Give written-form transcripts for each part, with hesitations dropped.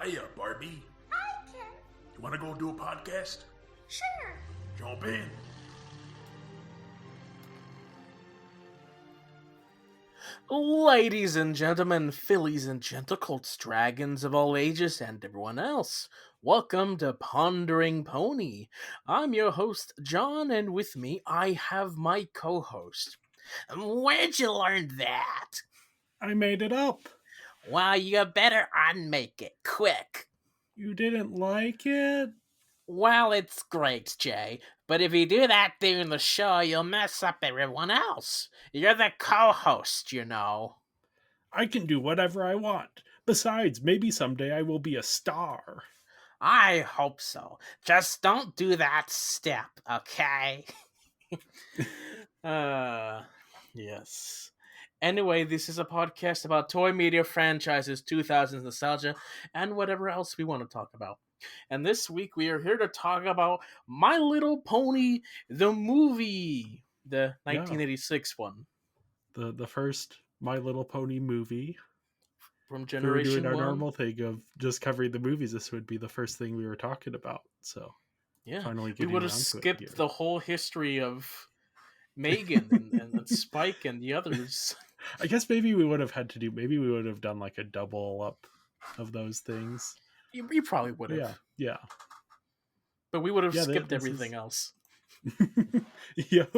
Hiya, Barbie. Hi, Ken. You want to go do a podcast? Sure. Jump in. Ladies and gentlemen, fillies and gentlecolts, dragons of all ages, and everyone else, welcome to Pondering Pony. I'm your host, John, and with me I have my co-host. Where'd you learn that? I made it up. Well, you better unmake it quick. You didn't like it? Well, it's great, Jay, but if you do that during the show, you'll mess up everyone else. You're the co-host, you know. I can do whatever I want. Besides, maybe someday I will be a star. I hope so. Just don't do that step, okay? Yes. Anyway, this is a podcast about toy media franchises, 2000s nostalgia, and whatever else we want to talk about. And this week we are here to talk about My Little Pony, the movie, the 1986 one. The first My Little Pony movie. From If we were Generation doing our 1. normal thing of just covering the movies, this would be the first thing we were talking about. So Yeah, finally we getting would have around to it skipped here. the whole history of Megan and Spike and the others. I guess maybe we would have done like a double up of those things. You probably would have. Yeah. But we would have Yeah, skipped this everything is- else. Yep.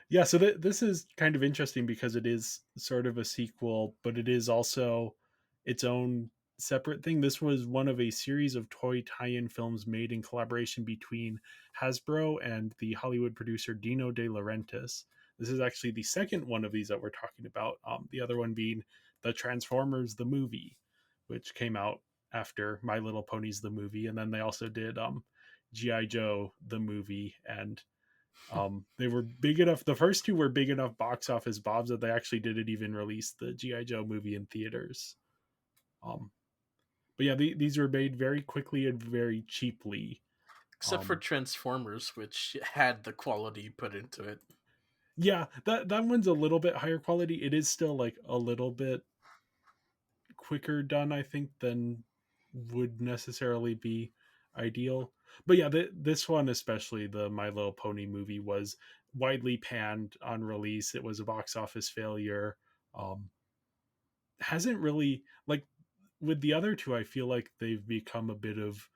Yeah, so this is kind of interesting because it is sort of a sequel, but it is also its own separate thing. This was one of a series of toy tie-in films made in collaboration between Hasbro and the Hollywood producer Dino De Laurentiis. This is actually the second one of these that we're talking about. The other one being the Transformers the movie, which came out after My Little Ponies the movie, and then they also did G.I. Joe the movie, and they were big enough. The first two were big enough box office bombs that they actually didn't even release the G.I. Joe movie in theaters. But yeah, these were made very quickly and very cheaply. Except for Transformers, which had the quality put into it. Yeah, that one's a little bit higher quality. It is still like a little bit quicker done, I think, than would necessarily be ideal. But yeah, this one, especially the My Little Pony movie, was widely panned on release. It was a box office failure. Hasn't really, like, with the other two, I feel like they've become a bit of,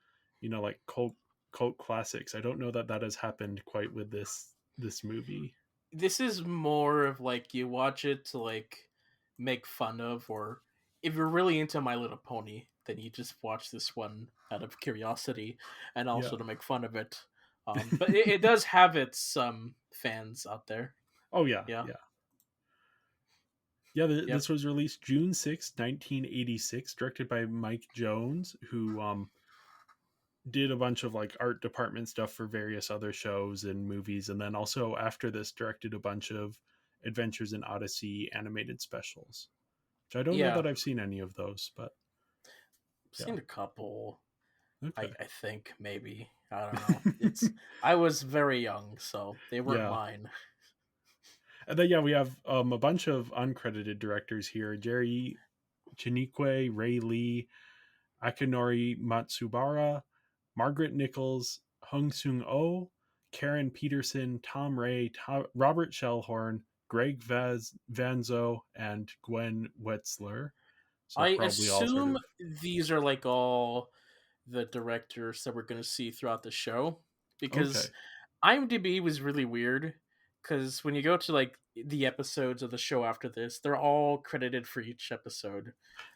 like cult classics. I don't know that has happened quite with this movie. This is more of like you watch it to like make fun of, or if you're really into My Little Pony, then you just watch this one out of curiosity and also to make fun of it. But it does have its fans out there. Oh yeah. Yep. This was released June 6th, 1986, directed by Mike Jones, who did a bunch of like art department stuff for various other shows and movies, and then also after this directed a bunch of Adventures in Odyssey animated specials, which I don't know that I've seen any of those, but I've seen a couple. Okay. I think maybe, I don't know. I was very young, so they weren't mine. And then we have a bunch of uncredited directors here: Jerry Chinique, Ray Lee, Akinori Matsubara, Margaret Nichols, Hung Sung Oh, Karen Peterson, Tom Ray, Robert Shellhorn, Greg Vanzo, and Gwen Wetzler. So I assume these are like all the directors that we're going to see throughout the show, because IMDb was really weird, because when you go to like the episodes of the show after this, they're all credited for each episode.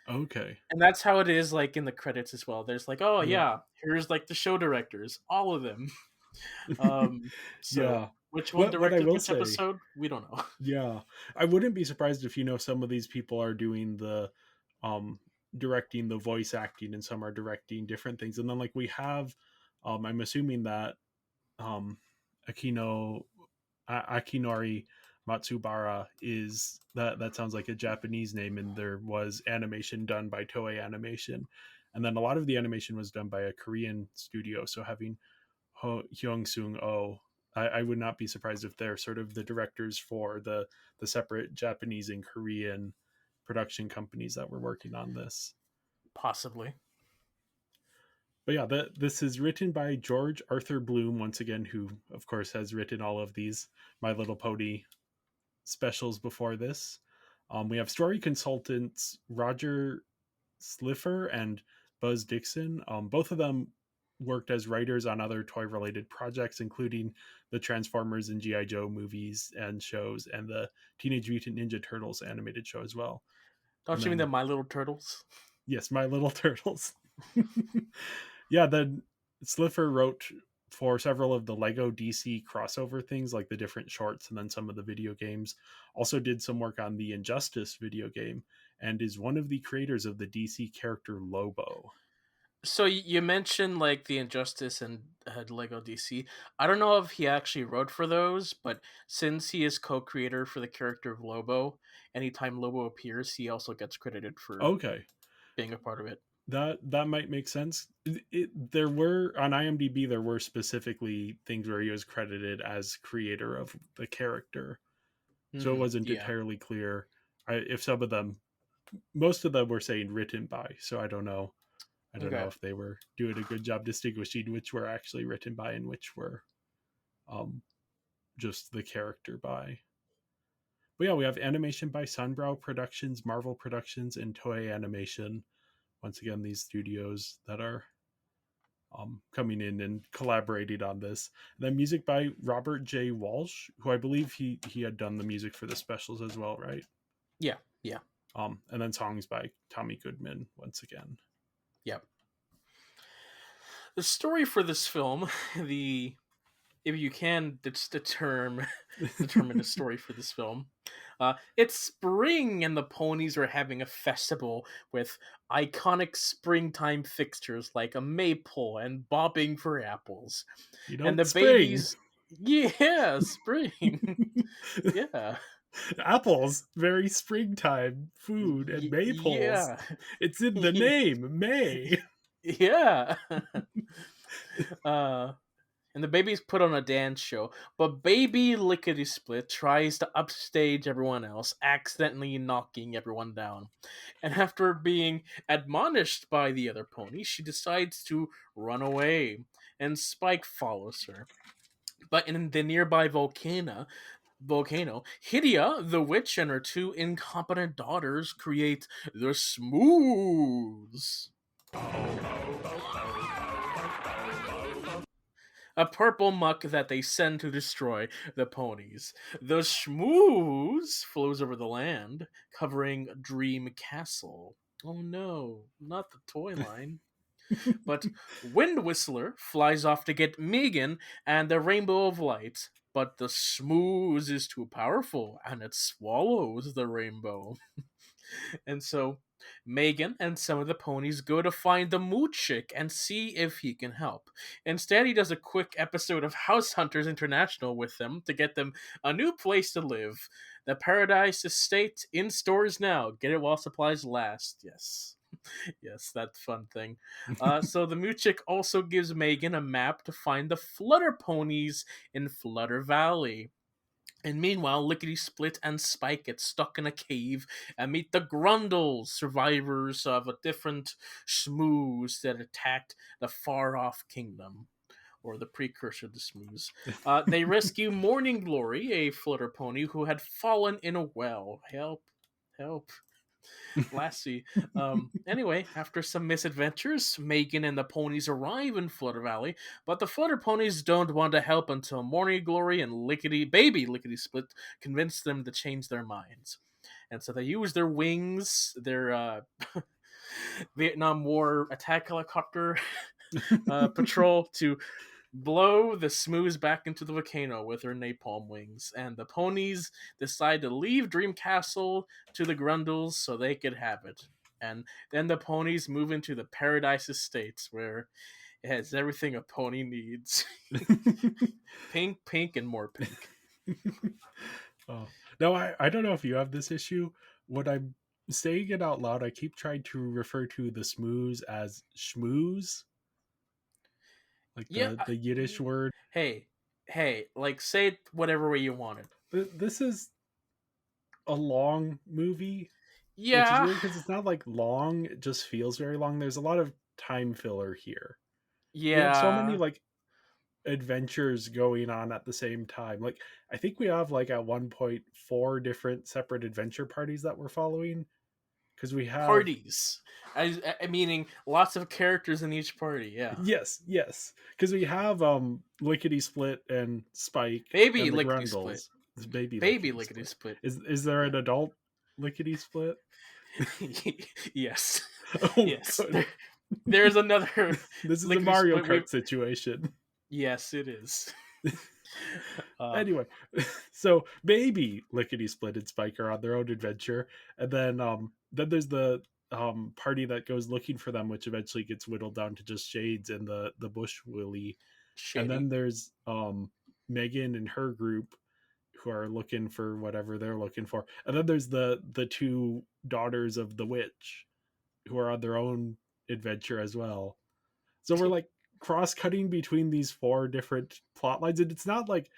Okay. And that's how it is like in the credits as well. There's like, here's like the show directors, all of them. Which one directed which episode? We don't know. Yeah. I wouldn't be surprised if some of these people are doing the directing the voice acting, and some are directing different things. And then like we have I'm assuming that Akinori Matsubara is that sounds like a Japanese name, and there was animation done by Toei Animation, and then a lot of the animation was done by a Korean studio. So having Hyung Sung Oh, I would not be surprised if they're sort of the directors for the separate Japanese and Korean production companies that were working on this. Possibly. But yeah, this is written by George Arthur Bloom once again, who of course has written all of these My Little Pony specials before this. We have story consultants Roger Sliffer and Buzz Dixon. Both of them worked as writers on other toy related projects, including the Transformers and G.I. Joe movies and shows, and the Teenage Mutant Ninja Turtles animated show as well. And Don't you mean the then, My Little Turtles? yes, My Little Turtles. Yeah, then Sliffer wrote for several of the Lego DC crossover things, like the different shorts and then some of the video games. Also, did some work on the Injustice video game and is one of the creators of the DC character Lobo. So you mentioned like the Injustice and Lego DC. I don't know if he actually wrote for those, but since he is co-creator for the character of Lobo, anytime Lobo appears, he also gets credited for Okay, being a part of it. that might make sense. There were on IMDb there were specifically things where he was credited as creator of the character, so it wasn't Yeah. entirely clear if some of them, most of them were saying written by. So I don't know. I don't know Okay. if they were doing a good job distinguishing which were actually written by and which were um, just the character by. But yeah, we have animation by Sunbrow Productions, Marvel Productions, and Toei Animation. Once again, these studios that are coming in and collaborating on this. And then music by Robert J. Walsh, who I believe he had done the music for the specials as well, right? Yeah. Yeah. And then songs by Tommy Goodman once again. Yeah. The story for this film, the if you can determine the story for this film. It's spring and the ponies are having a festival with iconic springtime fixtures like a maypole and bobbing for apples. And the Spring. babies, yeah, spring. Yeah. Apples, very springtime food, and maypoles. Yeah. It's in the name, May. Yeah. uh and the babies put on a dance show, but baby Lickety Split tries to upstage everyone else, accidentally knocking everyone down. And after being admonished by the other ponies, she decides to run away, and Spike follows her. But in the nearby volcano, Hydia, the witch, and her two incompetent daughters create the Smooths, a purple muck that they send to destroy the ponies. The schmooze flows over the land, covering Dream Castle. Oh no, not the toy line. But Wind Whistler flies off to get Megan and the Rainbow of Light. But the smooze is too powerful and it swallows the rainbow. And so Megan and some of the ponies go to find the Moot Chick and see if he can help. Instead, he does a quick episode of House Hunters International with them to get them a new place to live. The Paradise Estate in stores now. Get it while supplies last. Yes. Yes, that fun thing. So the Moochick also gives Megan a map to find the Flutter ponies in Flutter Valley. And meanwhile, Lickety Split and Spike get stuck in a cave and meet the Grundles, survivors of a different Schmooze that attacked the far off kingdom, or the precursor to Smooze. They rescue Morning Glory, a flutter pony who had fallen in a well. Help, help. Lassie. Anyway, after some misadventures, Megan and the ponies arrive in Flutter Valley, but the Flutter ponies don't want to help until Morning Glory and Baby Lickety Split convince them to change their minds. And so they use their wings, their Vietnam War attack helicopter patrol to blow the Smooze back into the volcano with her napalm wings, and the ponies decide to leave Dream Castle to the Grundles so they could have it. And then the ponies move into the Paradise Estates, where it has everything a pony needs. Pink, pink, and more pink. Oh. No, I don't know if you have this issue. When I'm saying it out loud, I keep trying to refer to the smooze as schmooze, like Yeah. the Yiddish word. Hey, like say it whatever way you want it. This is a long movie, which is Yeah. weird because it's not like long, it just feels very long. There's a lot of time filler here. we have so many Yeah. like adventures going on at the same time. Like I think we have like at one point four different separate adventure parties that we're following because we have Parties. Meaning lots of characters in each party. Yeah. yes, because we have Lickety Split and Spike Baby and the lickety split. Grundles. This baby Baby Lickety lickety Split. split. Is there an adult Lickety Split? Yes. Oh, Yes. good. There's another This is a lickety Mario split. Kart situation. Yes, it is. Uh, Anyway, so baby Lickety Split and Spike are on their own adventure, and then there's the party that goes looking for them, which eventually gets whittled down to just Shades and the Bush Willie. And Shady. then there's Megan and her group who are looking for whatever they're looking for. And then there's the two daughters of the witch who are on their own adventure as well. So we're like cross cutting between these four different plot lines, and it's not like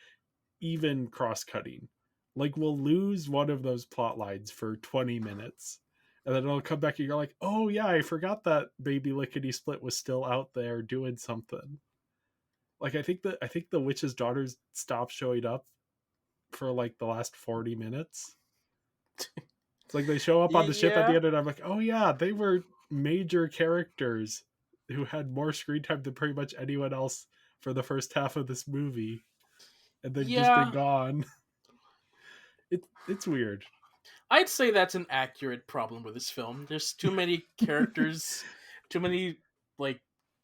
even cross cutting. Like we'll lose one of those plot lines for 20 minutes. And then it'll come back and you're like, oh yeah, I forgot that baby Lickety Split was still out there doing something. Like I think the witch's daughters stopped showing up for like the last 40 minutes. It's like they show up on the ship at the Yeah. end and I'm like, oh yeah, they were major characters who had more screen time than pretty much anyone else for the first half of this movie. And they've just been Yeah. gone. It's weird. I'd say that's an accurate problem with this film. There's too many characters, too many like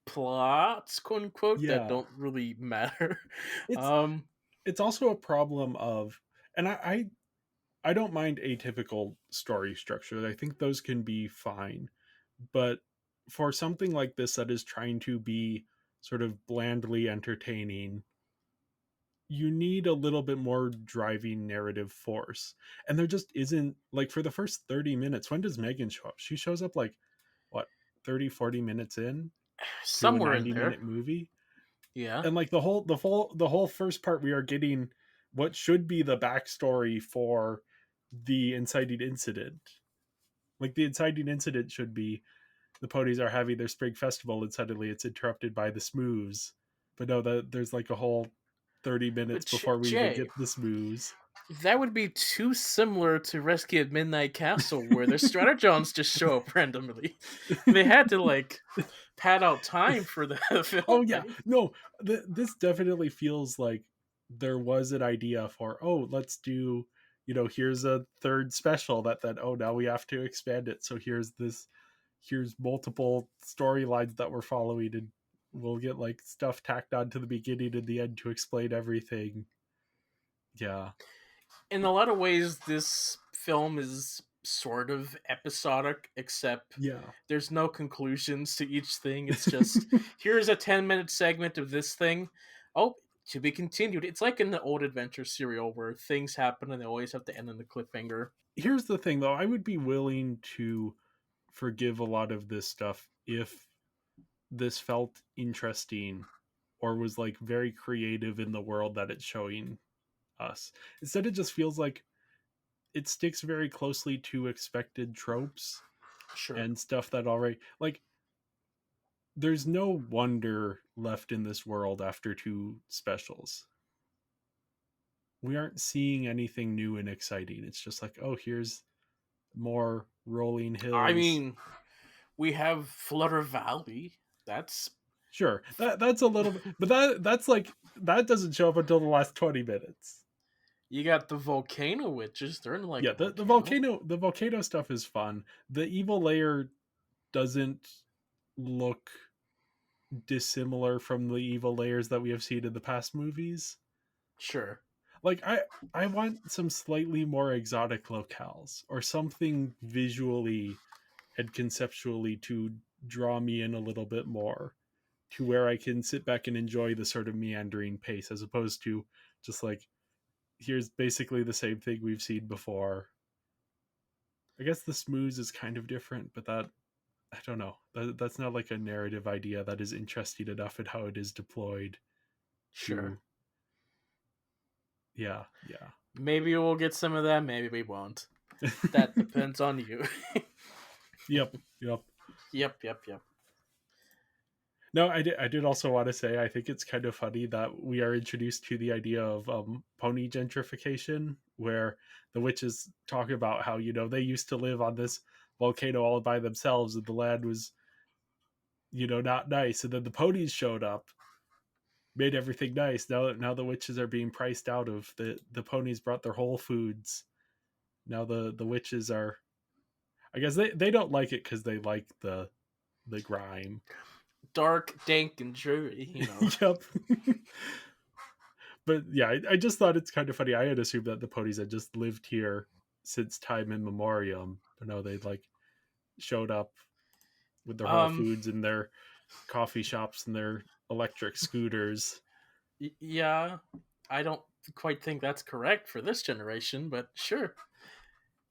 plots, quote unquote, that Yeah. don't really matter. It's Um, it's also a problem of, and I don't mind atypical story structure. I think those can be fine. But for something like this that is trying to be sort of blandly entertaining, you need a little bit more driving narrative force. And there just isn't, like, for the first 30 minutes. When does Megan show up? She shows up like what, 30-40 minutes in to a somewhere in 90 there. minute movie. Yeah. And like the whole first part, we are getting what should be the backstory for the inciting incident. Like the inciting incident should be the ponies are having their spring festival and suddenly it's interrupted by the smooths. But no, there's like a whole 30 minutes But before we even Jay, get the smooths. that would be too similar to Rescue at Midnight Castle, where the Stratajohns just show up randomly. They had to like pad out time for the Oh yeah, filming. no, this definitely feels like there was an idea for, oh, let's do, here's a third special that oh, now we have to expand it, so here's multiple storylines that we're following, and we'll get like stuff tacked on to the beginning and the end to explain everything. Yeah. In a lot of ways, this film is sort of episodic, except Yeah. there's no conclusions to each thing. It's just here's a 10-minute segment of this thing. Oh, to be continued. It's like in the old adventure serial where things happen and they always have to end on the cliffhanger. Here's the thing though, I would be willing to forgive a lot of this stuff if this felt interesting or was like very creative in the world that it's showing us. Instead, it just feels like it sticks very closely to expected tropes Sure. and stuff that already, like, there's no wonder left in this world after two specials. We aren't seeing anything new and exciting. It's just like, oh, here's more rolling I hills. mean, we have Flutter Valley. That's Sure, that's a little bit, but that's like, that doesn't show up until the last 20 minutes. you got the volcano witches. They're in like Yeah, a the volcano stuff is fun. The evil layer doesn't look dissimilar from the evil layers that we have seen in the past movies. Sure. Like I want some slightly more exotic locales or something visually and conceptually to draw me in a little bit more, to where I can sit back and enjoy the sort of meandering pace, as opposed to just like, here's basically the same thing we've seen before. I guess the smooths is kind of different, but that, I don't know. That's not like a narrative idea that is interesting enough in how it is deployed Sure. to. Yeah, yeah. Maybe we'll get some of that. Maybe we won't. That depends on you. Yep, yep. Yep. No, I did also want to say I think it's kind of funny that we are introduced to the idea of pony gentrification, where the witches talk about how they used to live on this volcano all by themselves, and the land was not nice, and then the ponies showed up, made everything nice. Now the witches are being priced out of the ponies brought their whole foods. Now the witches are, I guess they don't like it because they like the grime. Dark, dank, and dreary. Yep. But yeah, I just thought it's kind of funny. I had assumed that the ponies had just lived here since time immemorial, but no, they'd like showed up with their whole Um, foods in their coffee shops and their electric scooters. yeah, I don't quite think that's correct for this generation, but sure.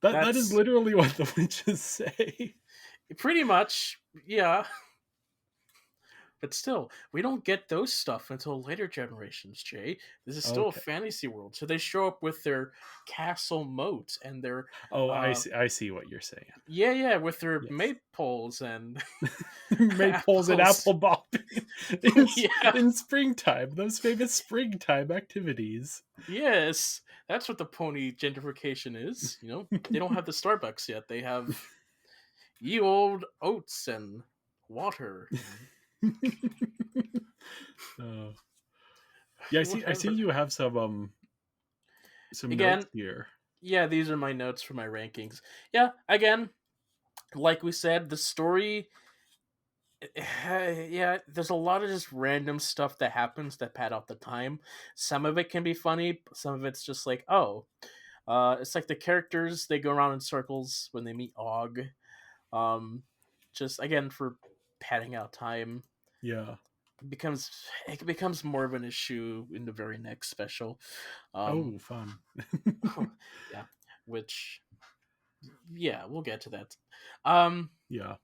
That is That's literally what the witches say. pretty much, yeah. But still, we don't get those stuff until later generations, Jay. This is still a Okay. fantasy world. So they show up with their castle moats and their Oh, I see what you're saying. yeah, with their Yes. maypoles and Maypoles and apples. apple bobbing Yeah. in springtime. Those famous springtime activities. Yes. That's what the pony gentrification is, They don't have the Starbucks yet. They have ye old oats and water and Oh. Yeah, I see whatever. you have some notes Again, here. yeah, these are my notes for my rankings. Yeah, again, like we said, the story yeah, there's a lot of just random stuff that happens that pad out the time. Some of it can be funny, some of it's just like, oh, it's like the characters, they go around in circles when they meet Og. Um, just again for padding out time. Yeah. Becomes it becomes more of an issue in the very next special. Um, Oh, fun. yeah, which yeah, we'll get to that. Um, Yeah.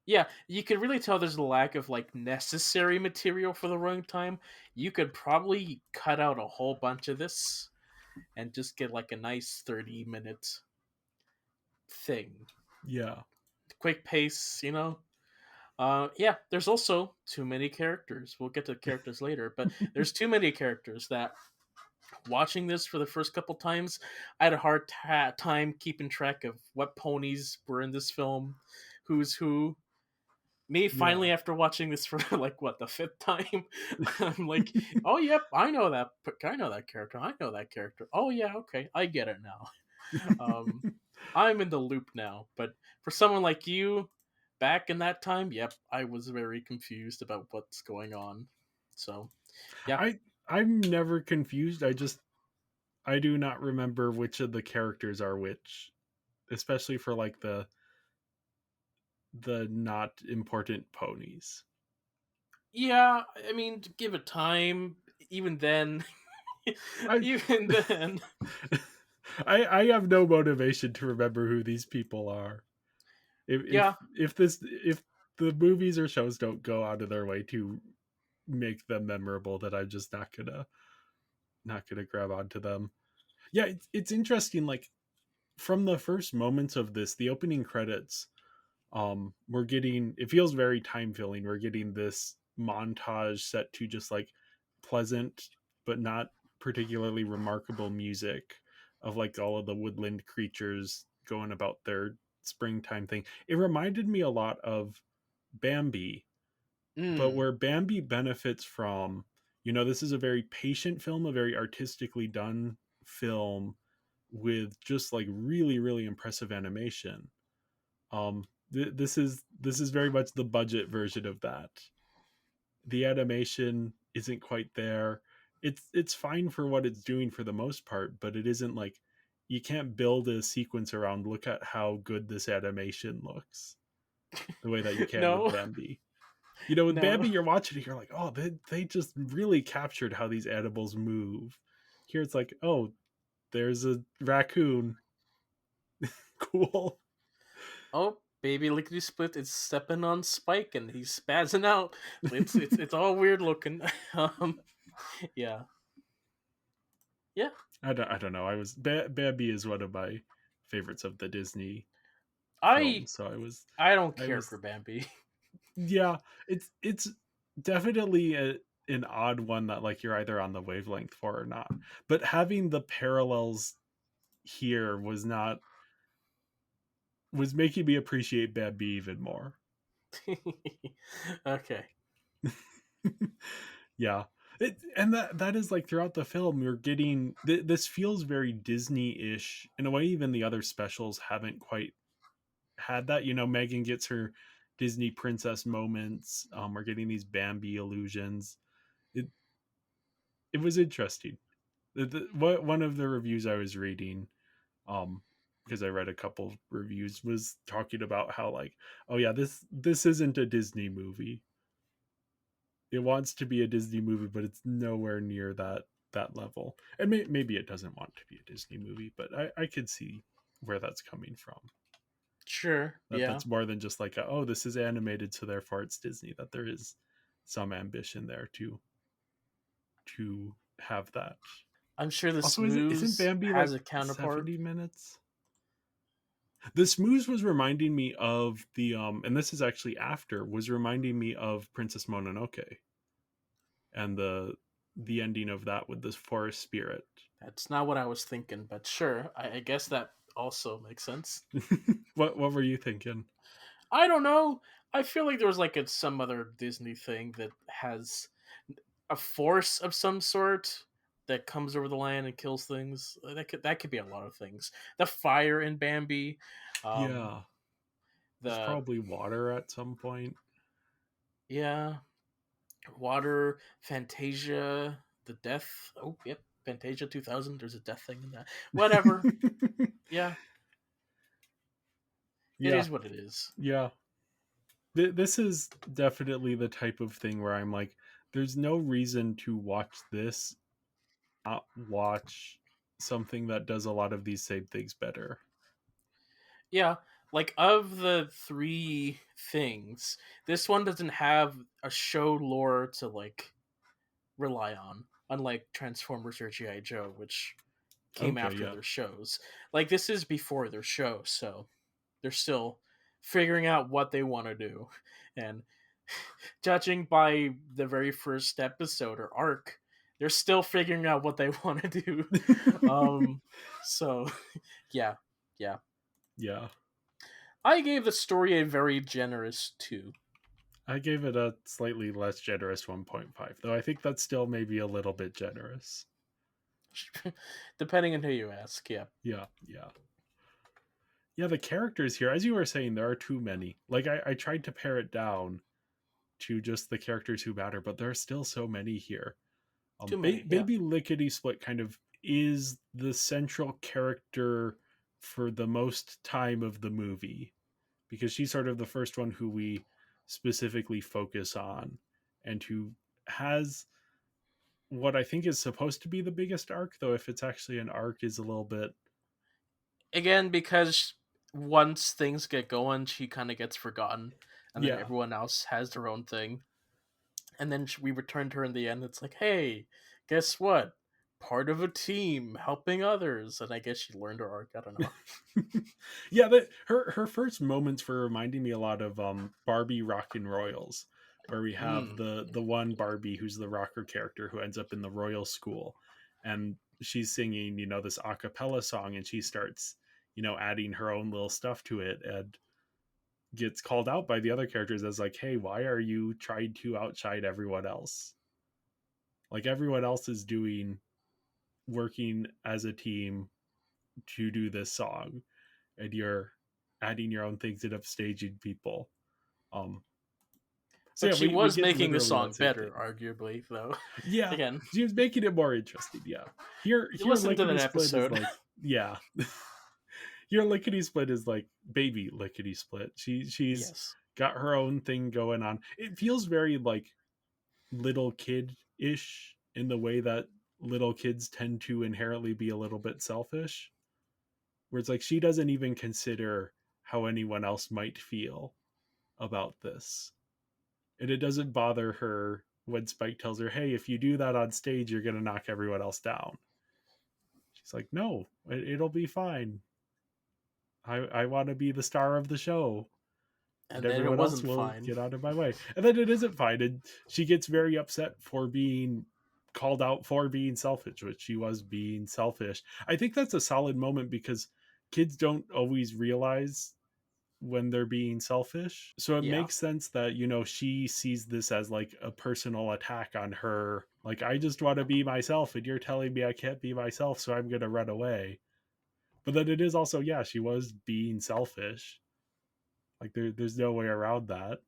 yeah, you could really tell there's a lack of like necessary material for the running time. You could probably cut out a whole bunch of this and just get like a nice 30-minute thing. Yeah. Quick pace. Yeah, there's also too many characters. We'll get to characters later, but there's too many characters that watching this for the first couple times, I had a hard time keeping track of what ponies were in this film, who's who. Me Yeah. finally after watching this for like what the fifth time, I'm like, oh yep, I know that character, I know that character. Oh yeah, okay, I get it now. Um, I'm in the loop now. But for someone like you, back in that time, yep, I was very confused about what's going on. So yeah, I I'm never confused. I do not remember which of the characters are which, especially for like the not important ponies. yeah. I mean, give it time. Even then, I even then, I have no motivation to remember who these people are. If yeah. if the movies or shows don't go out of their way to make them memorable, that I'm just not gonna grab onto them. Yeah, it's interesting. Like from the first moments of this, the opening credits, we're getting, it feels very time filling. We're getting this montage set to just like pleasant but not particularly remarkable music of like all of the woodland creatures going about their springtime thing. It reminded me a lot of Bambi, but Mm. where Bambi benefits from, this is a very patient film, a very artistically done film with just like really, really impressive animation. This is very much the budget version of that. The animation isn't quite there. It's fine for what it's doing for the most part, but it isn't like, you can't build a sequence around look at how good this animation looks the way that you can with No, Bambi. With no. Bambi, you're watching it, you're like, oh, they just really captured how these animals move. Here it's like, oh, there's a raccoon. Cool. Oh, baby lickety split is stepping on Spike and he's spazzing out. It's all weird looking. um, yeah, yeah. I don't know. Bambi is one of my favorites of the Disney I films, so I don't I care for was Bambi. Yeah, it's definitely an odd one that like you're either on the wavelength for or not. But having the parallels here was making me appreciate Bambi even more. Okay. Yeah. And that is like throughout the film you're getting this feels very Disney-ish in a way. Even the other specials haven't quite had that. Megan gets her Disney princess moments. We're getting these Bambi illusions. It was interesting. One of the reviews I was reading, um because I read a couple reviews, was talking about how like, oh yeah, this isn't a Disney movie. It wants to be a Disney movie, but it's nowhere near that level. And maybe it doesn't want to be a Disney movie, but I could see where that's coming from. Sure. Yeah. That's more than just like oh, this is animated, so therefore it's Disney. That there is some ambition there to have that. I'm sure the Also, isn't Smooths Bambi has like a counterpart. 70 minutes? The Smooths was reminding me of the and this is actually after, was reminding me of Princess Mononoke and the ending of that with this forest spirit. That's not what I was thinking, but sure. I guess that also makes sense. What were you thinking? I don't know. I feel like there was like some other Disney thing that has a force of some sort that comes over the land and kills things. That could be a lot of things. The fire in Bambi, um, Yeah, there's the probably water at some point. yeah, water, Fantasia, the death. Oh, yep, Fantasia 2000. There's a death thing in that. Whatever. Yeah, it Yeah, is what it is. yeah. This is definitely the type of thing where I'm like, there's no reason to watch this, not watch something that does a lot of these same things better. Yeah, like of the three things, this one doesn't have a show lore to like rely on, unlike Transformers or GI Joe, which came Okay, after yeah. their shows. Like this is before their show, so they're still figuring out what they want to do, and judging by the very first episode or arc, they're still figuring out what they want to do. Um, so yeah, yeah. Yeah. I gave the story a very generous 2. I gave it a slightly less generous 1.5, though I think that's still maybe a little bit generous. Depending on who you ask, yeah. Yeah, yeah. Yeah, the characters here, as you were saying, there are too many. Like, I tried to pare it down to just the characters who matter, but there are still so many here. Too many, yeah. Baby Lickety Split kind of is the central character for the most time of the movie, because she's sort of the first one who we specifically focus on and who has what I think is supposed to be the biggest arc, though if it's actually an arc is a little bit. Again, because once things get going, she kind of gets forgotten, and then Yeah. everyone else has their own thing. And then we return to her in the end. It's like, hey, guess what? Part of a team helping others, and I guess she learned her arc. I don't know. Yeah, her first moments were reminding me a lot of Barbie Rockin' Royals, where we have the one Barbie who's the rocker character who ends up in the royal school, and she's singing this a cappella song, and she starts adding her own little stuff to it, and gets called out by the other characters as like, hey, why are you trying to outshine everyone else? Like everyone else is working as a team to do this song, and you're adding your own things and upstaging people. Um, so But yeah, she we was get making the literally song that same better, thing. arguably, though. Yeah, Again, she was making it more interesting. Yeah, here you listen to that Lickety Split is episode. like, yeah, here Lickety Split is like baby Lickety Split. She's Yes. got her own thing going on. It feels very like little kid ish in the way that little kids tend to inherently be a little bit selfish, where it's like she doesn't even consider how anyone else might feel about this. And it doesn't bother her when Spike tells her, hey, if you do that on stage, you're going to knock everyone else down. She's like, no, it'll be fine. I want to be the star of the show. and then it everyone else wasn't will fine. get out of my way. And then it isn't fine. And she gets very upset for being called out for being selfish, which she was being selfish. I think that's a solid moment because kids don't always realize when they're being selfish. So it Yeah. makes sense that, she sees this as like a personal attack on her. Like, I just want to be myself, and you're telling me I can't be myself, so I'm going to run away. But then it is also, yeah, she was being selfish. Like, there's no way around that.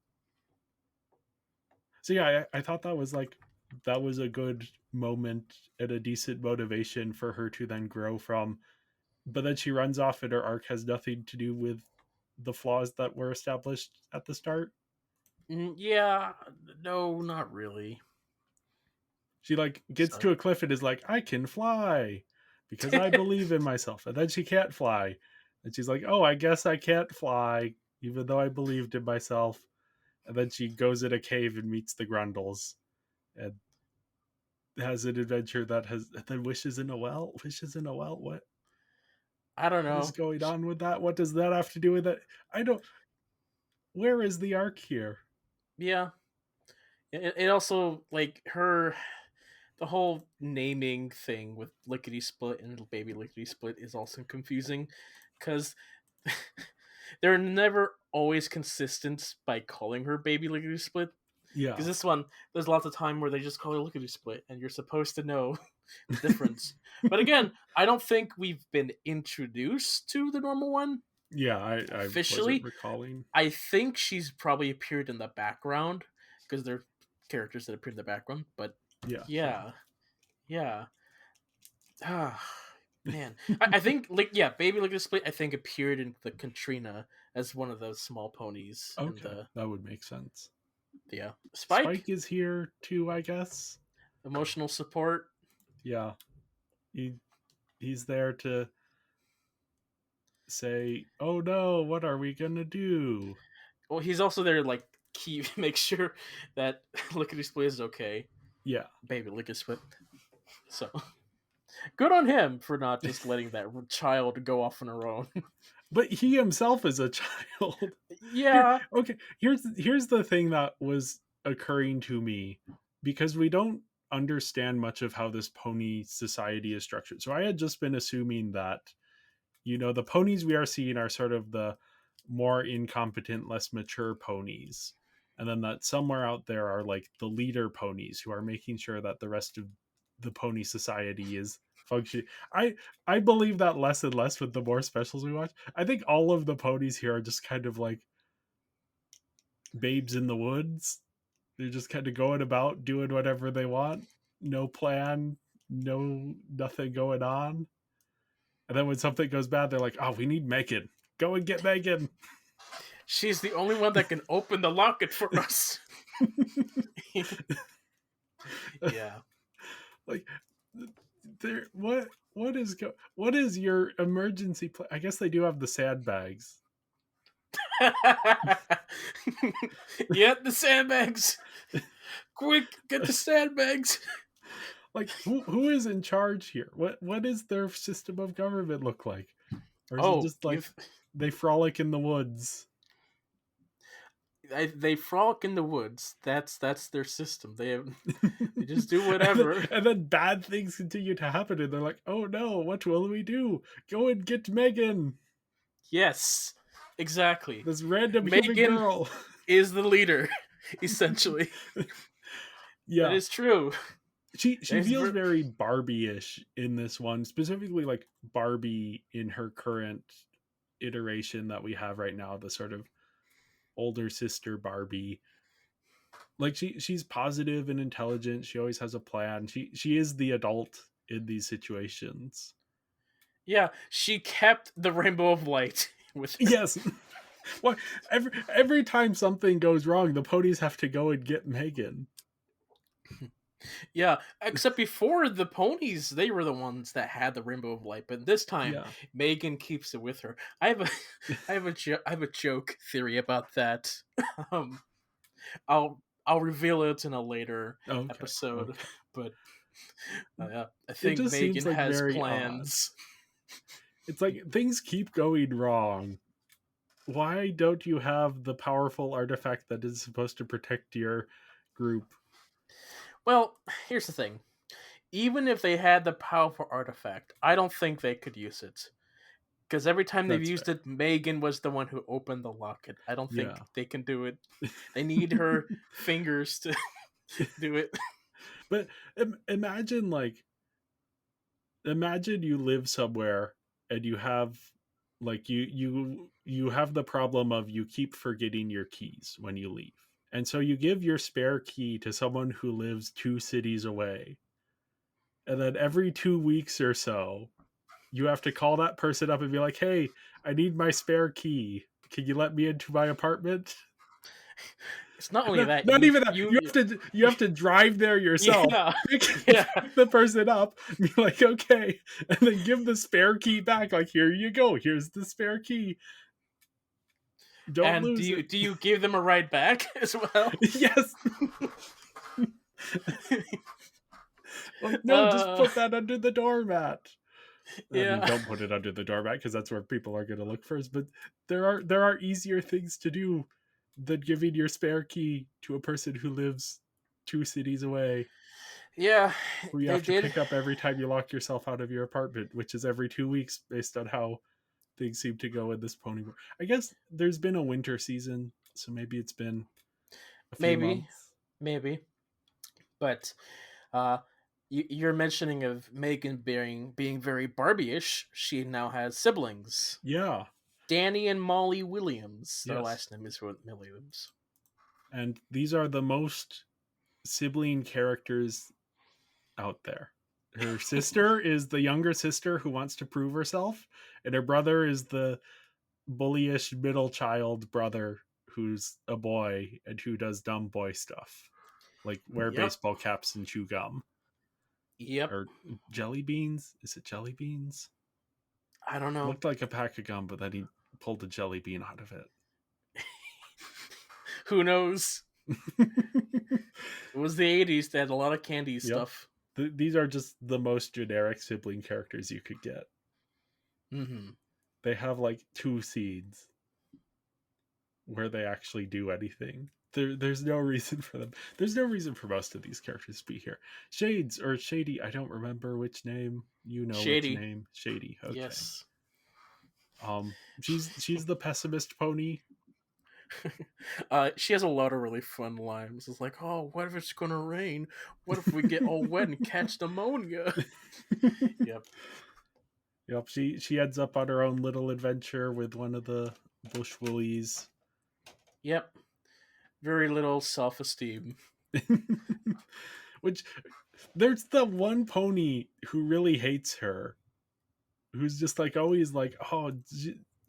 So yeah, I thought that was a good moment and a decent motivation for her to then grow from. But then she runs off, and her arc has nothing to do with the flaws that were established at the start. Yeah, no, not really. She like gets So to a cliff and is like, I can fly because I believe in myself. And then she can't fly. And she's like, oh, I guess I can't fly, even though I believed in myself. And then she goes in a cave and meets the Grundles and has an adventure that has then wishes in a well. Wishes in a well. I don't What is know. going on with that? What does that have to do with it? I don't. Where is the arc here? Yeah, it also like her the whole naming thing with Lickety Split and Baby Lickety Split is also confusing because they're never always consistent by calling her Baby Lickety Split. Because Yeah, this one, there's lots of time where they just call her Lickety Split, and you're supposed to know the difference. But again, I don't think we've been introduced to the normal one yeah. I wasn't officially. recalling. I think she's probably appeared in the background because they're characters that appear in the background. But Yeah, yeah. yeah, yeah. Ah, man, I think like yeah, Baby Lickety Split. I think appeared in the Katrina as one of those small ponies in Okay, the that would make sense. yeah Spike Spike is here too, I guess. emotional support. Yeah, he he's there to say, "Oh no, what are we gonna do?" Well, he's also there to like keep make sure that Lickety Split is okay. Yeah, Baby Lickety Split. So good on him for not just letting that child go off on her own. but he himself is a child. Here, Yeah, okay. Here's the thing that was occurring to me because we don't understand much of how this pony society is structured. So I had just been assuming that the ponies we are seeing are sort of the more incompetent, less mature ponies. And then that somewhere out there are like the leader ponies who are making sure that the rest of the pony society is functioning. I believe that less and less with the more specials we watch. I think all of the ponies here are just kind of like babes in the woods. They're just kind of going about doing whatever they want. No plan, nothing going on. And then when something goes bad, they're like, "Oh, we need Megan. Go and get Megan." she's the only one that can open the locket for us. Yeah. Like, there. What is your emergency plan? I guess they do have the sandbags. Get the sandbags. Quick, get the sandbags. Like, who is in charge here? What is their system of government look like? Or is it Oh, just like they frolic in the woods? they frolic in the woods. That's their system. They just do and, then, whatever. and then bad things continue to happen, and they're like, "Oh no, what will we do? Go and get Megan, Yes, exactly. this random human Megan girl." is the leader, essentially. That Yeah, is true. she There's feels very Barbie-ish in this one, specifically like Barbie in her current iteration that we have right now, the sort of older sister Barbie. Like she's positive and intelligent. She always has a plan. She is the adult in these situations. Yeah, she kept the rainbow of light with her. Yes. Well, every time something goes wrong, the ponies have to go and get Megan. Yeah, except before the ponies, they were the ones that had the rainbow of light, but this time Yeah. Megan keeps it with her. I have a, I have a joke theory about that. Um, I'll reveal it in a later Okay. episode, Okay. but yeah, I It think just seems Megan like has very odd. plans. It's like things keep going wrong. why don't you have the powerful artifact that is supposed to protect your group? Well, here's the thing. Even if they had the powerful artifact, I don't think they could use it. Because every time they've That's used fair. it, Megan was the one who opened the locket. I don't think Yeah. they can do it. They need her fingers to do it. But imagine like imagine you live somewhere and you have like you have the problem of you keep forgetting your keys when you leave. And so you give your spare key to someone who lives 2 cities away. And then every 2 weeks or so, you have to call that person up and be like, "Hey, I need my spare key. Can you let me into my apartment?" It's not only No, that not even that. you You have to drive there yourself, yeah pick, yeah. pick the person up, be like, "Okay," and then give the spare key back. Like, "Here you go. Here's the spare key. Don't And lose it." do you give them a ride back as well? Yes. Like, no, just uh put that under the doormat. I mean, yeah. don't put it under the doormat because that's where people are going to look first. But there are easier things to do than giving your spare key to a person who lives 2 cities away, Yeah, who you they have to did. pick up every time you lock yourself out of your apartment, which is every 2 weeks, based on how things seem to go in this pony world. I guess there's been a winter season, so maybe it's been a few Maybe, months. maybe. But uh you're mentioning of Megan being very Barbie-ish. She now has siblings. Yeah, Danny and Molly Williams. Their yes. last name is Williams. And these are the most sibling characters out there. Her sister is the younger sister who wants to prove herself, and her brother is the bullyish middle child brother who's a boy and who does dumb boy stuff, like wear Yep. baseball caps and chew gum. Yep. Or jelly beans? Is it jelly beans? I don't know. Looked like a pack of gum, but then he pulled a jelly bean out of it. Who knows? It was the 80s. They had a lot of candy Yep. stuff. These are just the most generic sibling characters you could get. Mm-hmm. They have like 2 seeds where they actually do anything. There's no reason for them. There's no reason for most of these characters to be here. Shades or Shady, I don't remember which name. You know which Shady. name. Shady. Okay. Yes. She's the pessimist pony. She has a lot of really fun lines. It's like, oh, what if it's gonna rain? What if we get all wet and catch pneumonia? Yep. Yep, she ends up on her own little adventure with one of the bush woolies. Yep. Very little self-esteem. Which there's the one pony who really hates her, who's just like always like, "Oh,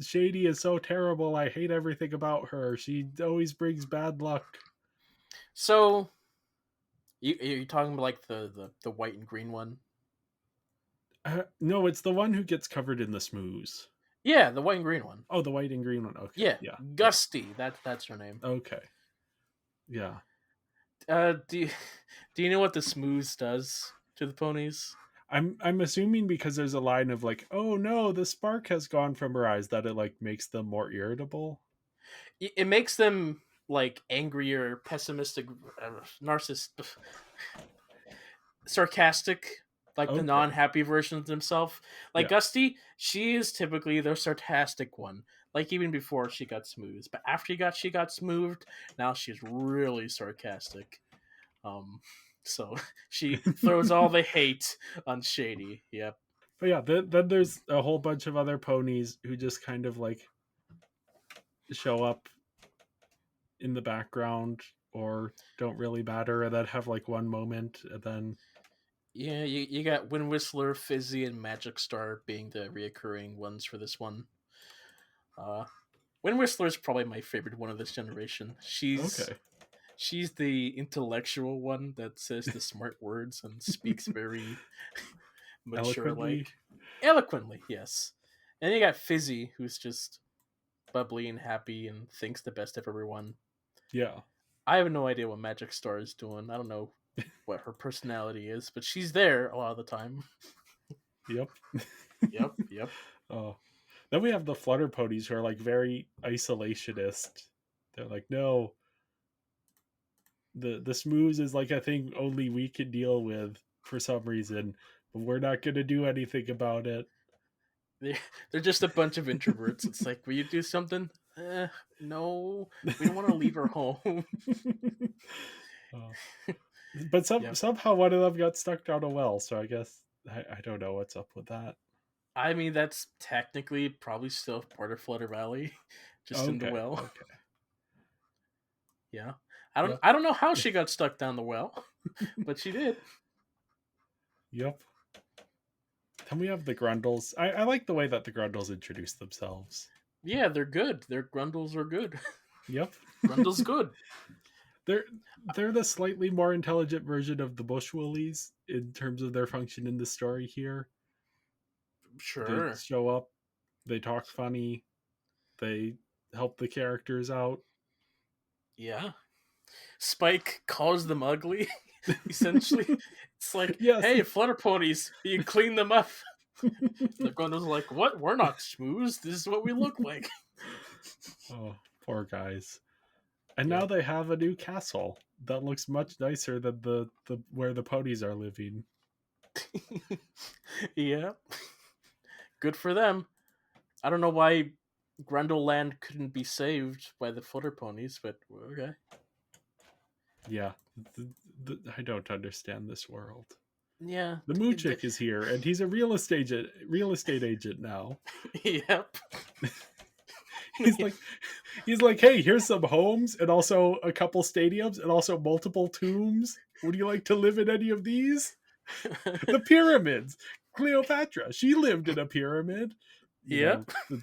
Shady is so terrible. I hate everything about her. She always brings bad luck." So, you're talking about like the white and green one? No, it's the one who gets covered in the smooze. Yeah, the white and green one. Oh, the white and green one. Okay, Yeah, yeah, Gusty. That's her name. yeah. Okay, yeah. Do you know what the smooth does to the ponies? I'm assuming because there's a line of like, "Oh no, the spark has gone from her eyes," that it like makes them more irritable. It makes them like angrier, pessimistic, narcissist, sarcastic, like the Okay, non-happy version of themselves. Like yeah. Gusty, she is typically the sarcastic one. Like even before she got smoothed, but after she got smoothed, now she's really sarcastic. Um, so she throws all the hate on Shady. Yep. But yeah, then there's a whole bunch of other ponies who just kind of like show up in the background or don't really matter, and then have like one moment, and then Yeah, you got Wind Whistler, Fizzy, and Magic Star being the reoccurring ones for this one. Wind Whistler is probably my favorite one of this generation. okay, She's the intellectual one that says the smart words and speaks very mature eloquently, like. Eloquently, yes. And you got Fizzy, who's just bubbly and happy and thinks the best of everyone. yeah, I have no idea what Magic Star is doing. I don't know what her personality is, but she's there a lot of the time. yep. Yep, yep. Oh, Then we have the flutter ponies who are like very isolationist. They're like, no, the smooze is like a thing only we can deal with for some reason, but we're not going to do anything about it. They're just a bunch of introverts. It's like, will you do something? No, we don't want to leave her home. Oh. But Yep. somehow one of them got stuck down a well, so I guess I don't know what's up with that. I mean, that's technically probably still part of Flutter Valley, just in the Okay, well. okay. Yeah, Yep. I don't know how she got stuck down the well, but she did. Yep. Then we have the Grundles. I like the way that the Grundles introduce themselves. Yeah, they're good. Their Grundles are good. Yep. Grundle's good. They're the slightly more intelligent version of the Bushwoolies in terms of their function in the story here. They Sure. show up, they talk funny, they help the characters out. Yeah. Spike calls them ugly. Essentially, it's like, Yes. hey, Flutter Ponies, you clean them up. The Grundles are like, what? We're not smooth. This is what we look like. Oh, poor guys. And Yeah. now they have a new castle that looks much nicer than the where the ponies are living. Yeah. Good for them. I don't know why Grundleland couldn't be saved by the Flutter Ponies, but okay. Yeah, I don't understand this world. Yeah. The Moochik is here, and he's a real estate agent now. Yep. He's like, hey, here's some homes, and also a couple stadiums, and also multiple tombs. Would you like to live in any of these? The pyramids. Cleopatra, she lived in a pyramid. Yep. The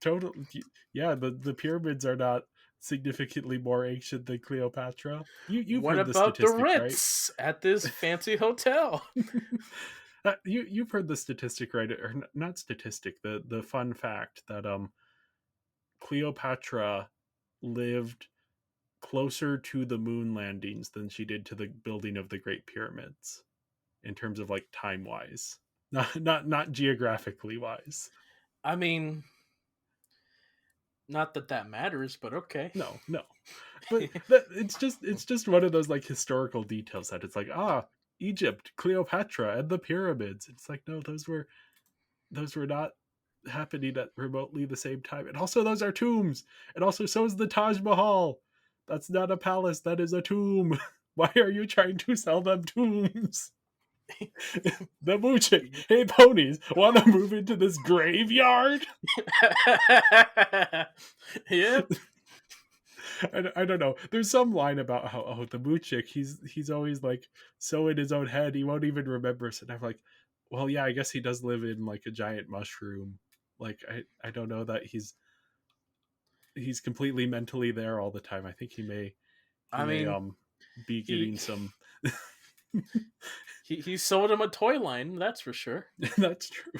total, yeah. The pyramids are not significantly more ancient than Cleopatra. You've What heard the about the statistic, right? Ritz at this fancy hotel? You've heard the statistic, right? Or not statistic, the fun fact that Cleopatra lived closer to the moon landings than she did to the building of the Great Pyramids in terms of like time wise, not geographically wise. I mean, not that that matters, but okay. No, but it's just one of those like historical details that it's like, Egypt, Cleopatra, and the pyramids. It's like, no, those were not happening at remotely the same time. And also those are tombs. And also so is the Taj Mahal. That's not a palace, that is a tomb. Why are you trying to sell them tombs? The Moochik, hey ponies, want to move into this graveyard? Yep. I don't know. There's some line about how the Moochik, he's always like so in his own head he won't even remember us. And I'm like, well, yeah, I guess he does live in like a giant mushroom. Like I don't know that he's completely mentally there all the time. I think he may I mean, be he getting some. he sold him a toy line, that's for sure. That's true.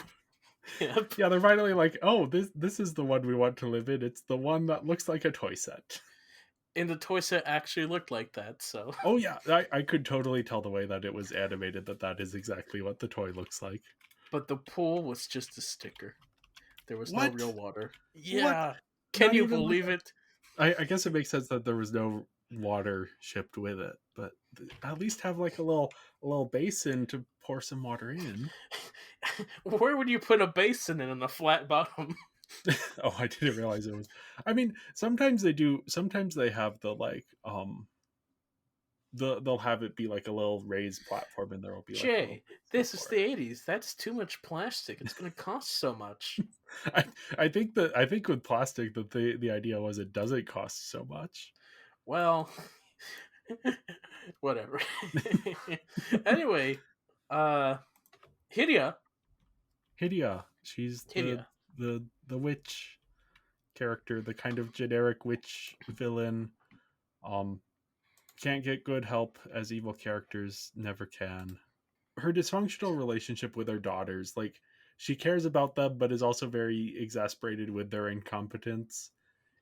Yep. Yeah, they're finally like, oh, this is the one we want to live in. It's the one that looks like a toy set. And the toy set actually looked like that, so. Oh yeah, I could totally tell the way that it was animated that is exactly what the toy looks like. But the pool was just a sticker. There was What? no real water. Yeah. What? Can Not you even believe it? I guess it makes sense that there was no water shipped with it, but at least have like a little basin to pour some water in. Where would you put a basin in on a flat bottom? Oh, I didn't realize it was. I mean, sometimes they do. Sometimes they have the like they'll have it be like a little raised platform, and there will be like a little Jay, this is the 80s. That's too much plastic. It's going to cost so much. I think with plastic that the idea was it doesn't cost so much. Well, whatever. Anyway, Hydia, she's Hydia. the witch character, the kind of generic witch villain. Can't get good help as evil characters never can. Her dysfunctional relationship with her daughters, like she cares about them but is also very exasperated with their incompetence.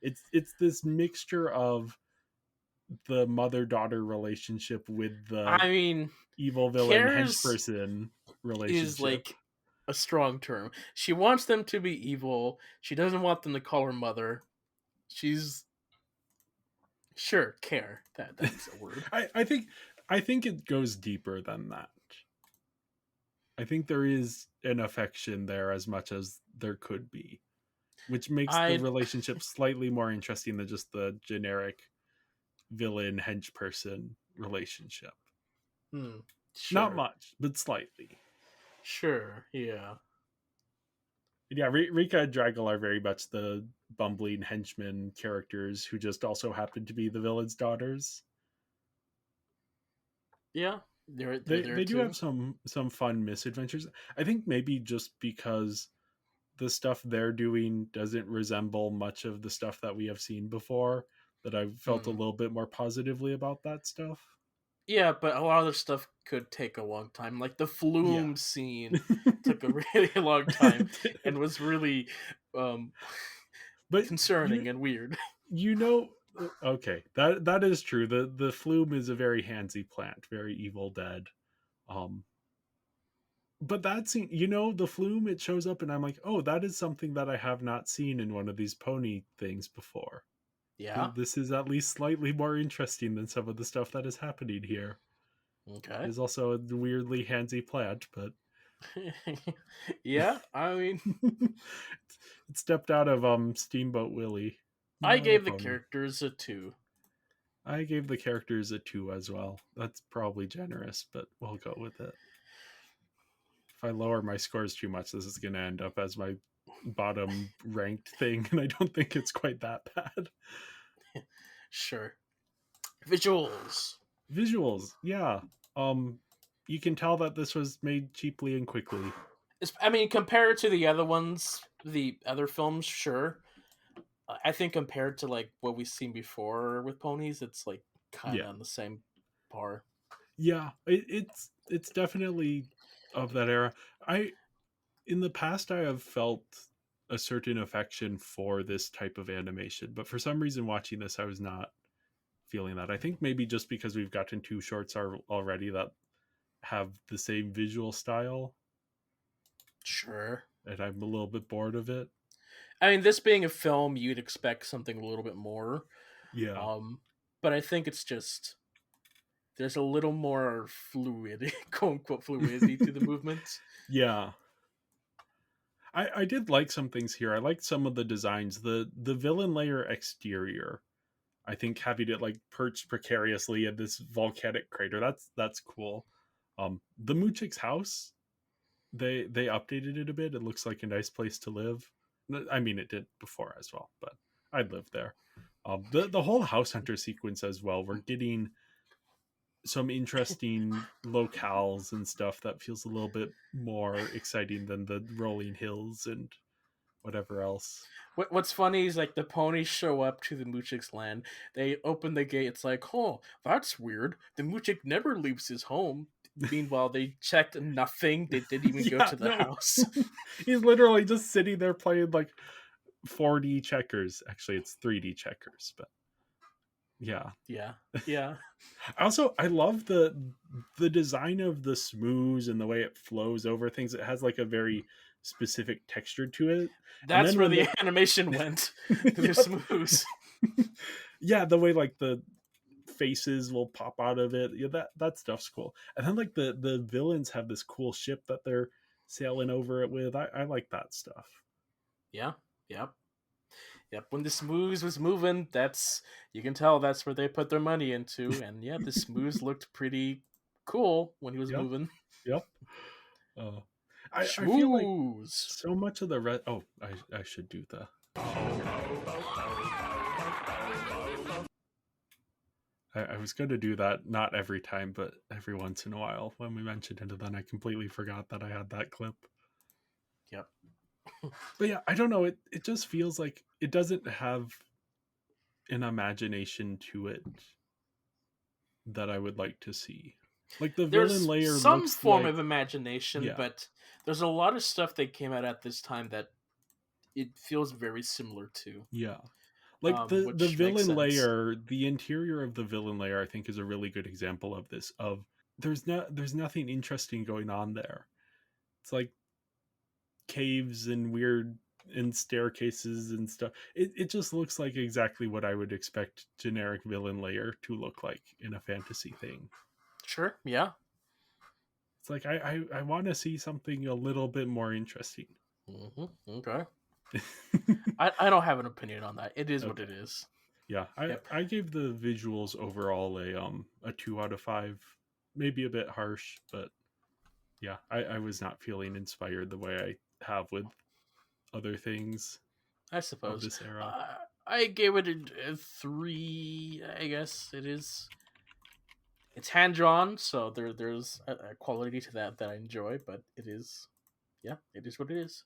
It's this mixture of the mother-daughter relationship with the I mean, evil villain cares henchperson relationship. is like a strong term. She wants them to be evil. She doesn't want them to call her mother. She's sure care. That's a word. I think it goes deeper than that. I think there is an affection there as much as there could be, which makes the I relationship slightly more interesting than just the generic villain hench person relationship. hmm, Not sure. much, but slightly. Sure, yeah. Yeah, Rika and Draggle are very much the bumbling henchmen characters who just also happen to be the villain's daughters. Yeah, they're there They do have too. some fun misadventures. I think maybe just because the stuff they're doing doesn't resemble much of the stuff that we have seen before, that I've felt a Hmm. little bit more positively about that stuff. Yeah, but a lot of the stuff could take a long time. Like the Yeah. flume scene took a really long time and was really um But concerning and weird. you know okay, that is true. The flume is a very handsy plant, very Evil Dead. Um but that scene, the flume, it shows up and I'm like, oh, that is something that I have not seen in one of these pony things before. Yeah. This is at least slightly more interesting than some of the stuff that is happening here. It Okay. is also a weirdly handsy plant, but Yeah, I mean, it stepped out of Steamboat Willie. I Not a gave the pony. characters a 2. I gave the characters a 2 as well. That's probably generous, but we'll go with it. If I lower my scores too much, this is going to end up as my bottom ranked thing, and I don't think it's quite that bad. Sure. Visuals. Visuals, yeah. Um, you can tell that this was made cheaply and quickly. I mean, compared to the other ones, the other films, sure. I think compared to like what we've seen before with ponies, it's like kind Yeah, of on the same par. yeah. It's definitely of that era. I In the past I have felt a certain affection for this type of animation, but for some reason watching this I was not feeling that. I think maybe just because we've gotten 2 shorts already that have the same visual style, Sure. and I'm a little bit bored of it. I mean, this being a film, you'd expect something a little bit more. Yeah. Um, but I think it's just there's a little more fluidity, quote unquote fluidity to the movements. Yeah. I did like some things here. I liked some of the designs. The villain layer exterior, I think having it like perched precariously in this volcanic crater, that's cool. The Moochik's house, they updated it a bit. It looks like a nice place to live. I mean, it did before as well, but I'd live there. The whole house hunter sequence as well. We're getting some interesting locales and stuff that feels a little bit more exciting than the rolling hills and whatever else. What's funny is like the ponies show up to the Moochik's land. They open the gate. It's like, oh, that's weird. The Moochik never leaves his home. Meanwhile, they checked nothing. They didn't even go Yeah, to the no. house. He's literally just sitting there playing like 4D checkers. Actually, it's 3D checkers, but yeah. Yeah, yeah. I love the design of the smooze and the way it flows over things. It has like a very specific texture to it. And That's then where when the they animation went. To the Yep. smooths. Yeah, the way like the faces will pop out of it. Yeah, that stuff's cool. And then like the villains have this cool ship that they're sailing over it with. I like that stuff. Yeah, yep. Yep, when the smooths was moving, that's you can tell that's where they put their money into. And yeah, the smooths looked pretty cool when he was Yep. moving. Yep. Uh, I feel like Schmooze. so much of the oh, I should do the I was going to do that not every time, but every once in a while when we mentioned it, and then I completely forgot that I had that clip. Yep. But yeah, I don't know. It just feels like it doesn't have an imagination to it that I would like to see. Like the villain There's layer some looks form like of imagination, yeah, but there's a lot of stuff that came out at this time that it feels very similar to, yeah. Like the which makes villain sense. layer, the interior of the villain layer, I think is a really good example of this. Of there's nothing interesting going on there. It's like caves and weird and staircases and stuff. It just looks like exactly what I would expect generic villain layer to look like in a fantasy thing. Sure, yeah. It's like I want to see something a little bit more interesting. Okay. I don't have an opinion on that. It is what Okay. it is. Yeah, Yep. I gave the visuals overall a 2 out of 5, maybe a bit harsh, but yeah, I was not feeling inspired the way I have with other things I of suppose. this era. I gave it a 3. I guess it is. It's hand drawn, so there's a quality to that I enjoy. But it is, yeah, it is what it is.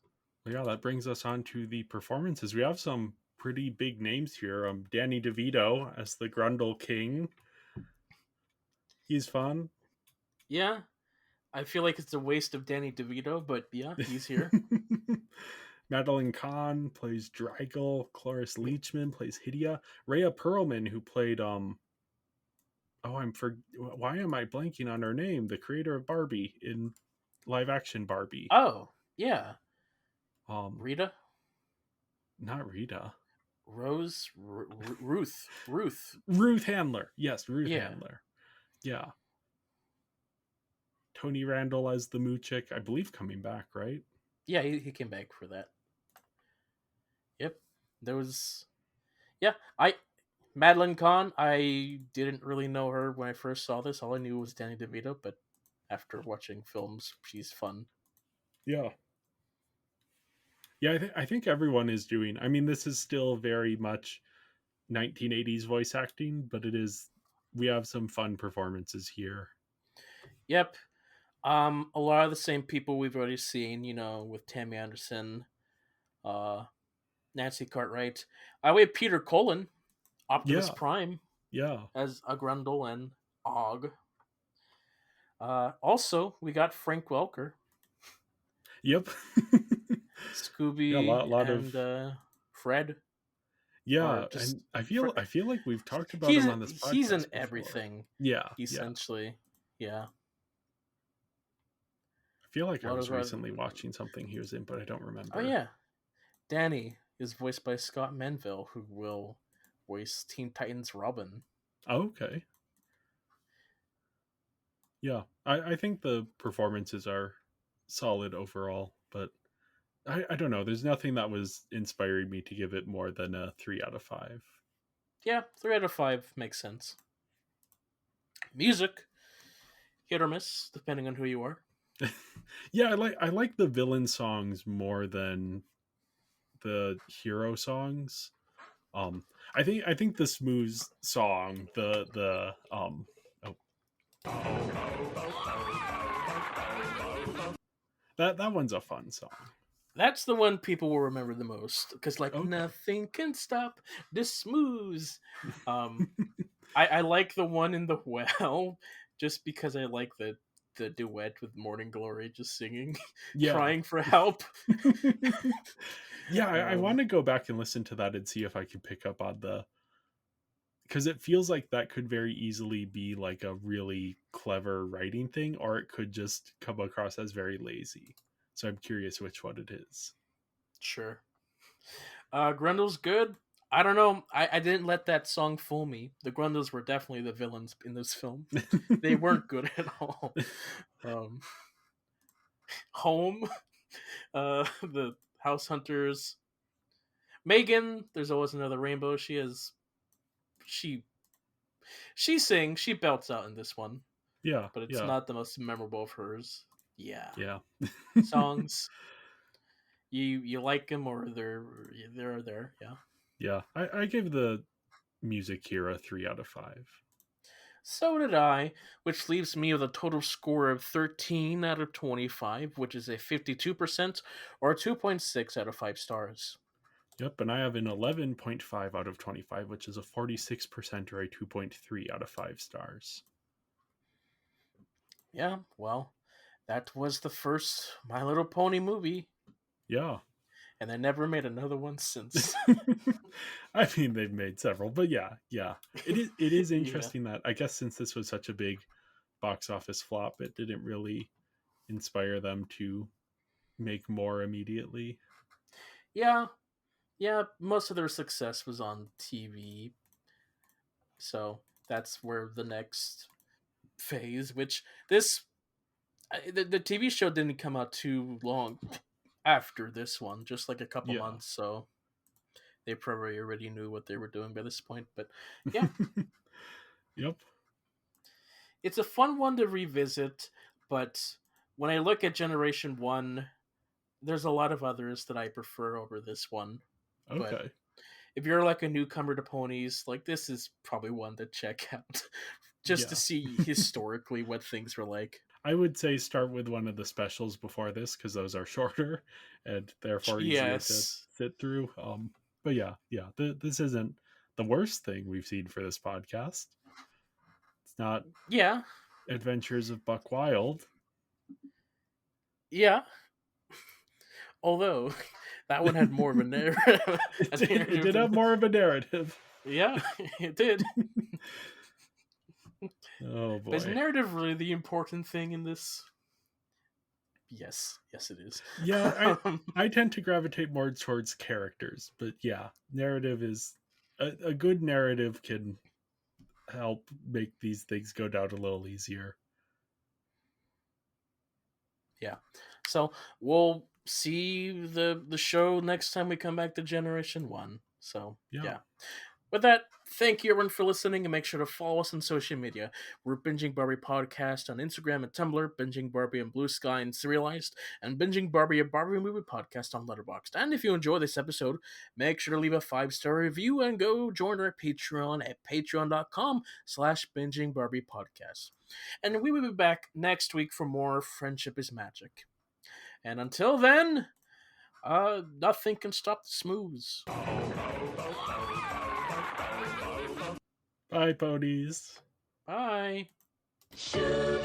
Yeah, that brings us on to the performances. We have some pretty big names here. Danny DeVito as the Grundle King. He's fun. Yeah, I feel like it's a waste of Danny DeVito, but yeah, he's here. Madeline Kahn plays Dreigel. Cloris Leachman plays Hydia. Rhea Perlman, who played why am I blanking on her name? The creator of Barbie in live action Barbie. Oh yeah, Um, Rita, not Rita. Rose, Ruth. Ruth Handler. Yes, Ruth Yeah, Handler. Yeah. Tony Randall as the Moochick, I believe, coming back, right? yeah, he came back for that. Yep, there was. Yeah, Madeline Kahn. I didn't really know her when I first saw this. All I knew was Danny DeVito, but after watching films, she's fun. Yeah. Yeah, I think everyone is doing. I mean, this is still very much 1980s voice acting, but it is. We have some fun performances here. Yep. A lot of the same people we've already seen, with Tammy Anderson, uh, Nancy Cartwright. We have Peter Cullen, Optimus Yeah, Prime, yeah, as Agrundle and Og. Also, we got Frank Welker, yep. Yeah, a Scooby, lot of and Fred. yeah, Or just and I Fred. feel like we've talked about He's him on this he's in podcast before. everything, Yeah, yeah. essentially. Yeah, I feel like a I lot was of. recently watching something he was in, but I don't Oh remember. yeah, Danny is voiced by Scott Menville, who will voice Teen Titans Robin. Oh, okay. Yeah, I think the performances are solid overall, but I don't know. There's nothing that was inspiring me to give it more than a 3 out of 5. Yeah, 3 out of 5 makes sense. Music, hit or miss, depending on who you are. Yeah, I like the villain songs more than the hero songs. Um, I think the smooth song, the oh, that one's a fun song. That's the one people will remember the most because, like, Okay. nothing can stop this smooth. Um, I like the one in the well just because I like the duet with Morning Glory just singing, Yeah. crying for help. Yeah, I Um, want to go back and listen to that and see if I can pick up on the, because it feels like that could very easily be like a really clever writing thing, or it could just come across as very lazy. So I'm curious which one it is. sure. Grundle's good. I don't know. I didn't let that song fool me. The Grundles were definitely the villains in this film. They weren't good at all. Um, Home, the House Hunters, Megan. There's always another rainbow. She she sings. She belts out in this one, Yeah, but it's yeah, not the most memorable of hers. Yeah, yeah. songs. You like them or they're there. Yeah. Yeah, I give the music here a 3 out of 5. So did I, which leaves me with a total score of 13 out of 25, which is a 52% or a 2.6 out of 5 stars. Yep, and I have an 11.5 out of 25, which is a 46% or a 2.3 out of 5 stars. Yeah, well, that was the first My Little Pony movie, Yeah. and they never made another one since. I mean, they've made several, but yeah, yeah. It is Yeah, interesting that, I guess, since this was such a big box office flop, it didn't really inspire them to make more immediately. Yeah, most of their success was on TV, so that's where the next phase, which the TV show didn't come out too long after this one, just like a couple Yeah. months, so they probably already knew what they were doing by this point. But yeah, Yep. it's a fun one to revisit, but when I look at Generation 1, there's a lot of others that I prefer over this one. But Okay. if you're like a newcomer to ponies, like this is probably one to check out just to Yeah. see historically what things were like. I would say start with one of the specials before this because those are shorter and therefore easier to Yes. sit through. But yeah, this isn't the worst thing we've seen for this podcast. It's not Yeah. Adventures of Buck Wild. Yeah. Although that one had more of a narrative. It did have more of a narrative. Yeah, it did. Oh But is boy. narrative really the important thing in this? Yes, it is. Yeah, I tend to gravitate more towards characters, but yeah, narrative is a good narrative can help make these things go down a little easier. Yeah. So we'll see the show next time we come back to Generation 1. So yeah. With that, thank you everyone for listening, and make sure to follow us on social media. We're Binging Barbie Podcast on Instagram and Tumblr, Binging Barbie on Blue Sky and Serialized, and Binging Barbie, a Barbie movie podcast on Letterboxd. And if you enjoy this episode, make sure to leave a 5-star review and go join our Patreon at patreon.com/Binging Barbie Podcast. And we will be back next week for more Friendship is Magic. And until then, nothing can stop the smooths. Bye, ponies. Bye. Shoot.